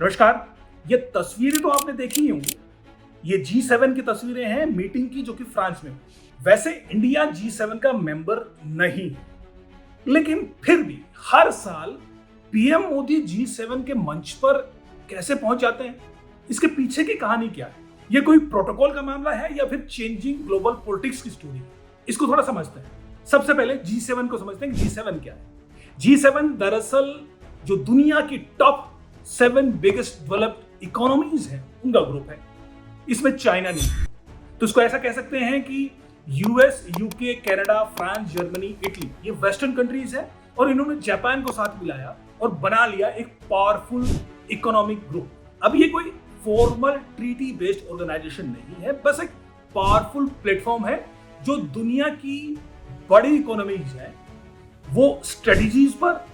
नमस्कार। ये तस्वीरें तो आपने देखी ही होंगी। ये G7 की तस्वीरें हैं मीटिंग की, जो कि फ्रांस में हुई। वैसे इंडिया G7 का मेंबर नहीं है, लेकिन फिर भी हर साल पीएम मोदी G7 के मंच पर कैसे पहुंच जाते हैं, इसके पीछे की कहानी क्या है? ये कोई प्रोटोकॉल का मामला है या फिर चेंजिंग ग्लोबल पॉलिटिक्स की स्टोरी है? इसको थोड़ा समझते हैं। सबसे पहले G7 को समझते हैं कि G7 क्या है। G7 दरअसल जो दुनिया की टॉप 7 बिगेस्ट डेवलप्ड इकोनॉमीज हैं, उनका ग्रुप है। इसमें चाइना नहीं है, तो इसको ऐसा कह सकते हैं कि US, UK, Canada, France, Germany, Italy, ये वेस्टर्न कंट्रीज है और इन्होंने जापान को साथ मिलाया और बना लिया एक पावरफुल इकोनॉमिक ग्रुप। अब ये कोई फॉर्मल ट्रीटी बेस्ड ऑर्गेनाइजेशन नहीं है, बस एक पावरफुल प्लेटफॉर्म है जो दुनिया की बड़ी इकोनॉमीज है वो स्ट्रेटजीज पर,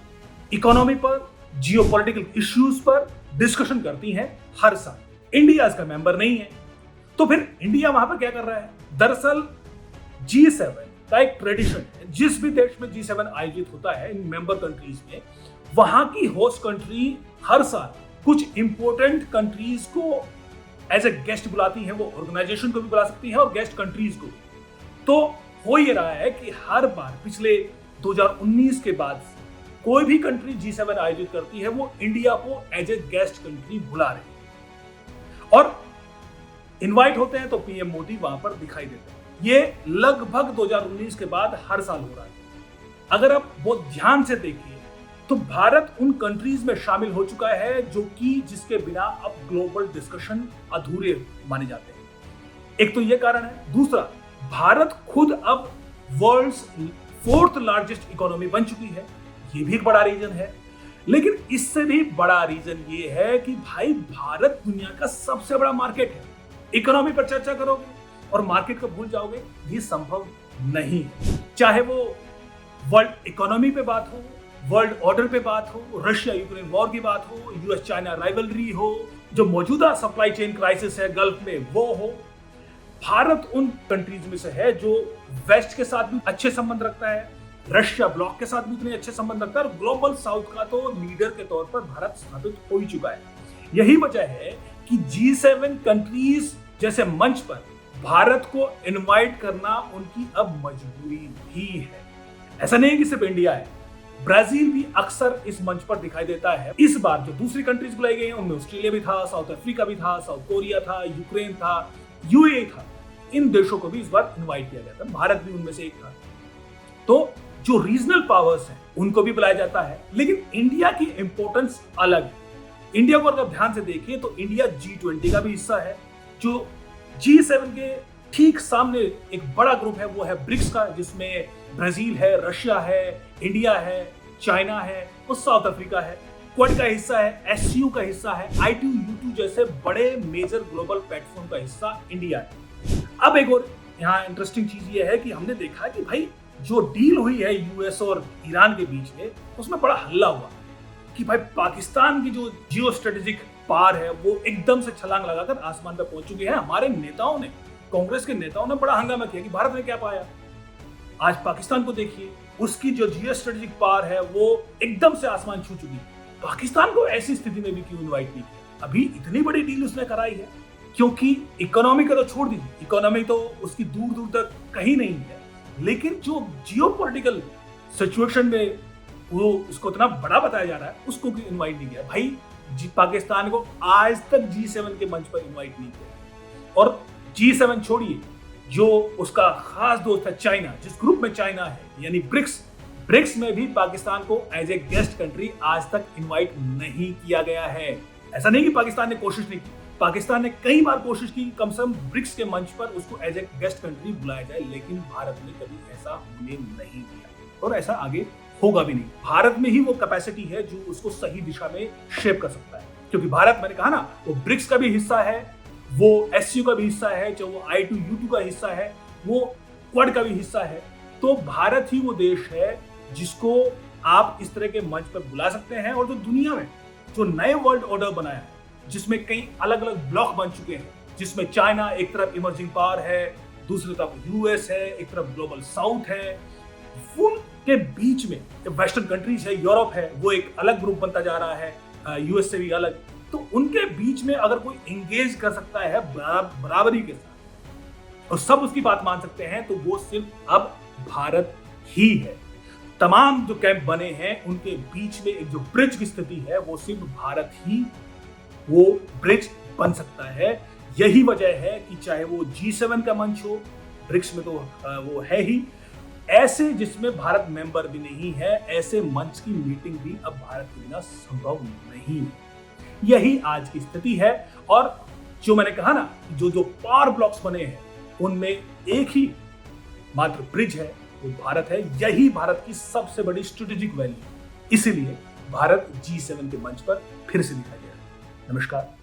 इकोनॉमी पर, जियोपॉलिटिकल इश्यूज पर डिस्कशन करती हैं हर साल। इंडिया इसका मेंबर नहीं है, तो फिर इंडिया वहां पर क्या कर रहा है? दरअसल G7 का एक ट्रेडिशन है, जिस भी देश में G7 आयोजित होता है इन मेंबर कंट्रीज में, वहां की होस्ट कंट्री हर साल कुछ इंपॉर्टेंट कंट्रीज को एज ए गेस्ट बुलाती है। वो ऑर्गेनाइजेशन को भी बुला सकती है और गेस्ट कंट्रीज को भी। तो हो ये रहा है कि हर बार पिछले 2019 के बाद कोई भी कंट्री G7 आयोजित करती है, वो इंडिया को एज ए गेस्ट कंट्री बुला रही है और इनवाइट होते हैं, तो पीएम मोदी वहां पर दिखाई देते हैं। ये लगभग 2019 के बाद हर साल हो रहा है। अगर आप बहुत ध्यान से देखिए तो भारत उन कंट्रीज में शामिल हो चुका है जो कि जिसके बिना अब ग्लोबल डिस्कशन अधूरे माने जाते हैं। एक तो ये कारण है। दूसरा, भारत खुद अब वर्ल्ड्स 4th लार्जेस्ट इकोनॉमी बन चुकी है। ये भी एक बड़ा रीजन है, लेकिन इससे भी बड़ा रीजन ये है कि भाई भारत दुनिया का सबसे बड़ा मार्केट है। इकोनॉमी पर चर्चा करोगे और मार्केट को भूल जाओगे, ये संभव नहीं है। चाहे वो वर्ल्ड इकोनॉमी पे बात हो, वर्ल्ड ऑर्डर पे बात हो, रशिया यूक्रेन वॉर की बात हो, यूएस चाइना राइवलरी हो, जो मौजूदा सप्लाई चेन क्राइसिस है गल्फ में वो हो, भारत उन कंट्रीज में से है जो वेस्ट के साथ भी अच्छे संबंध रखता है, रशिया ब्लॉक के साथ भी इतने अच्छे संबंध रखता है और ग्लोबल साउथ का तो लीडर के तौर पर भारत स्थापित हो ही चुका है। यही वजह है कि G7 कंट्रीज जैसे मंच पर भारत को इनवाइट करना उनकी अब मजबूरी भी है। ऐसा नहीं है कि सिर्फ इंडिया है, ब्राजील भी अक्सर इस मंच पर दिखाई देता है। इस बार जो दूसरी कंट्रीज बुलाई गई हैं उनमें ऑस्ट्रेलिया भी था, साउथ अफ्रीका भी था, साउथ कोरिया था, यूक्रेन था, यूएई था। इन देशों को भी इस बार इनवाइट किया गया था, भारत भी उनमें से एक था। तो जो रीजनल पावर्स हैं उनको भी बुलाया जाता है, लेकिन इंडिया की इंपॉर्टेंस अलग है। इंडिया को अगर ध्यान से देखिए तो इंडिया G20 का भी हिस्सा है। जो G7 के ठीक सामने एक बड़ा ग्रुप है वो है ब्रिक्स का, जिसमें ब्राजील है, रशिया है, इंडिया है, चाइना है और साउथ अफ्रीका है। क्वाड का हिस्सा है, SCO का हिस्सा है, I2, U2 जैसे बड़े मेजर ग्लोबल प्लेटफॉर्म का हिस्सा इंडिया है। अब एक और यहाँ इंटरेस्टिंग चीज ये है कि हमने देखा कि भाई जो डील हुई है यूएस और ईरान के बीच में, उसमें बड़ा हल्ला हुआ कि भाई पाकिस्तान की जो जियो स्ट्रेटेजिक पार है वो एकदम से छलांग लगाकर आसमान पर पहुंच चुकी है। हमारे नेताओं ने, कांग्रेस के नेताओं ने बड़ा हंगामा किया कि भारत ने क्या पाया। आज पाकिस्तान को देखिए, उसकी जो जियो स्ट्रेटेजिक पार है वो एकदम से आसमान छू चुकी है। पाकिस्तान को ऐसी स्थिति में भी क्यों इन्वाइट नहीं किया? अभी इतनी बड़ी डील उसने कराई है, क्योंकि इकोनॉमी का तो छोड़ दीजिए, इकोनॉमी तो उसकी दूर दूर तक कहीं नहीं है, लेकिन जो जियोपॉलिटिकल सिचुएशन में वो उसको इतना बड़ा बताया जा रहा है, उसको भी इनवाइट नहीं किया। भाई पाकिस्तान को आज तक G7 के मंच पर इनवाइट नहीं किया। और G7 छोड़िए, जो उसका खास दोस्त है चाइना, जिस ग्रुप में चाइना है, यानी ब्रिक्स में भी पाकिस्तान को एज ए गेस्ट कंट्री आज तक इनवाइट नहीं किया गया है। ऐसा नहीं कि पाकिस्तान ने कोशिश नहीं की, पाकिस्तान ने कई बार कोशिश की कम से कम ब्रिक्स के मंच पर उसको एज ए गेस्ट कंट्री बुलाया जाए, लेकिन भारत ने कभी ऐसा होने नहीं दिया और ऐसा आगे होगा भी नहीं। भारत में ही वो कैपेसिटी है जो उसको सही दिशा में शेप कर सकता है, क्योंकि भारत, मैंने कहा ना, वो ब्रिक्स का भी हिस्सा है, वो SCO का भी हिस्सा है, जो वो I2, U2 का हिस्सा है, वो क्वाड का भी हिस्सा है। तो भारत ही वो देश है जिसको आप इस तरह के मंच पर बुला सकते हैं। और जो दुनिया में जो नए वर्ल्ड ऑर्डर बनाया है, जिसमें कई अलग अलग ब्लॉक बन चुके हैं, जिसमें चाइना एक तरफ इमर्जिंग पावर है, दूसरी तरफ यूएस है, एक तरफ ग्लोबल साउथ है, उनके बीच में वेस्टर्न कंट्रीज है, यूरोप है, वो एक अलग ग्रुप बनता जा रहा है, यूएस से भी अलग। तो उनके बीच में अगर कोई एंगेज कर सकता है बराबरी के साथ और सब उसकी बात मान सकते हैं, तो वो सिर्फ अब भारत ही है। तमाम जो कैंप बने हैं उनके बीच में एक जो ब्रिज की स्थिति है वो सिर्फ भारत ही वो ब्रिज बन सकता है। यही वजह है कि चाहे वो G7 का मंच हो, ब्रिक्स में तो वो है ही, ऐसे जिसमें भारत मेंबर भी नहीं है, ऐसे मंच की मीटिंग भी अब भारत के बिना संभव नहीं है। यही आज की स्थिति है। और जो मैंने कहा ना, जो पावर ब्लॉक्स बने हैं उनमें एक ही मात्र ब्रिज है, वो भारत है। यही भारत की सबसे बड़ी स्ट्रेटेजिक वैल्यू, इसीलिए भारत G7 के मंच पर फिर से दिखाई दे रहा है। नमस्कार।